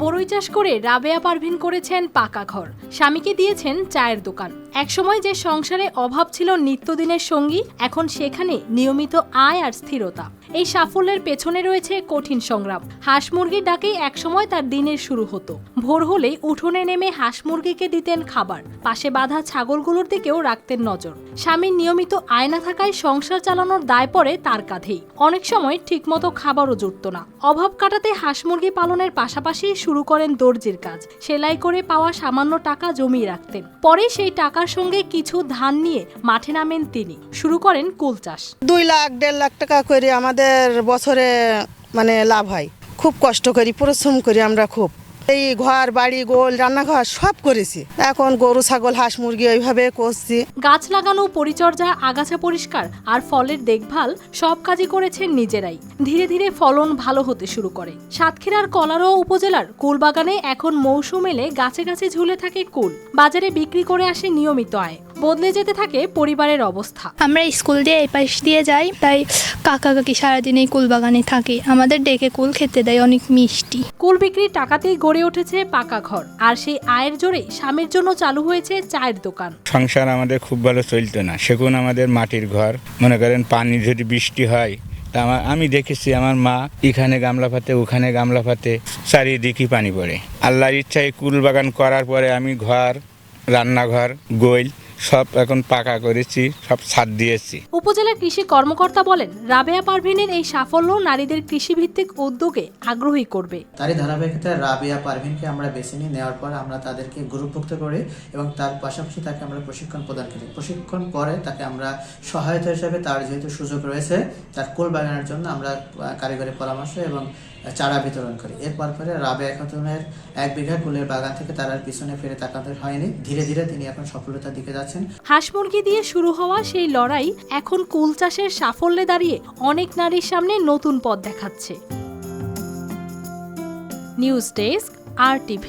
বড়ই চাষ করে রাবেয়া পারভিন করেছেন পাকা ঘর, স্বামীকে দিয়েছেন চায়ের দোকান। একসময় যে সংসারে অভাব ছিল নিত্যদিনের সঙ্গী, এখন সেখানে নিয়মিত আয় আর স্থিরতা। এই সাফল্যের পেছনে রয়েছে কঠিন সংগ্রাম। হাঁস মুরগির ডাকেই একসময় তার দিনের শুরু হতো। ভোর হলেই উঠোনে নেমে হাঁস মুরগিকে দিতেন খাবার, পাশে বাঁধা ছাগলগুলোর দিকেও রাখতেন নজর। স্বামীর নিয়মিত আয় না থাকায় সংসার চালানোর দায় পড়ে তার কাঁধেই। অনেক সময় ঠিকমতো খাবারও জুটত না। অভাব কাটাতে হাঁস মুরগি পালনের পাশাপাশি শুরু করেন দর্জির কাজ। সেলাই করে পাওয়া সামান্য টাকা জমিয়ে রাখতেন। পরে সেই টাকার সঙ্গে কিছু ধান নিয়ে মাঠে নামেন তিনি। শুরু করেন কুল চাষ। 2 লাখ 1.5 লাখ টাকা করে আমাদের বছরে লাভ হয়। খুব কষ্ট করি, পরিশ্রম করি আমরা খুব। এই ঘর বাড়ি গোল রান্নাঘর সব করেছি। এখন গরু ছাগল হাঁস মুরগি ওইভাবে করছি। গাছ লাগানো, পরিচর্যা, আগাছা পরিষ্কার আর ফলের দেখভাল সব কাজই করেছেন নিজেরাই। ধীরে ধীরে ফলন ভালো হতে শুরু করে। সাতক্ষীরার কলারোয়া উপজেলার কুল বাগানে এখন মৌসুম এলে গাছে গাছে ঝুলে থাকে কুল। বাজারে বিক্রি করে আসে নিয়মিত আয়। বদলে যেতে থাকে পরিবারের অবস্থা। আমরা স্কুল দিয়ে এই পাশ দিয়ে যাই, তাই কাকা কাকি সারাদিন এই কুল বাগানে থাকি। আমাদের ডেকে কুল খেতে দেয়, অনেক মিষ্টি। কুল বিক্রির টাকাতেই গড়ে উঠেছে পাকা ঘর, আর সেই আয়ের জোরে স্বামীর জন্য চালু হয়েছে চায়ের দোকান। সংসার আমাদের খুব ভালো চলতো না, সেগুন আমাদের মাটির ঘর। মনে করেন পানি যদি বৃষ্টি হয়, তা আমি দেখেছি আমার মা এখানে গামলা পাতে ওখানে গামলা পাতে, চারিদিকে পানি পড়ে। আল্লাহর ইচ্ছায় কুল বাগান করার পরে আমি ঘর, রান্নাঘর, গোল সব এখন পাকা করেছি, সব ছাদ দিয়েছি। উপজেলা কৃষি কর্মকর্তা বলেন, রাবেয়া পারভিনের এই সাফল্য নারীদের কৃষিভিত্তিক উদ্যোগে আগ্রহী করবে। তারই ধারাবাহিকতায় রাবেয়া পারভিনকে আমরা বেছে নিয়ে নেওয়ার পর আমরা তাদেরকে গ্রুপভুক্ত করি এবং তার পাশাপাশি তাকে আমরা প্রশিক্ষণ প্রদান করি। প্রশিক্ষণ পরে তাকে আমরা সহায়তা হিসেবে, তার যেহেতু সুযোগ রয়েছে, তার কুল বাগানের জন্য আমরা কারিগরি পরামর্শ এবং চারা বিতরণ করি। এরপর পরে রাবেয়া খাতুনের 1 বিঘা কুলের বাগান থেকে তার আর পিছনে ফিরে তাকাতে হয়নি। ধীরে ধীরে তিনি এখন সফলতার দিকে যাচ্ছেন। হাঁস মুরগি দিয়ে শুরু হওয়া সেই লড়াই এখন কুল চাষের সাফল্যে দাঁড়িয়ে অনেক নারীর সামনে নতুন পথ দেখাচ্ছে। News desk, RTV।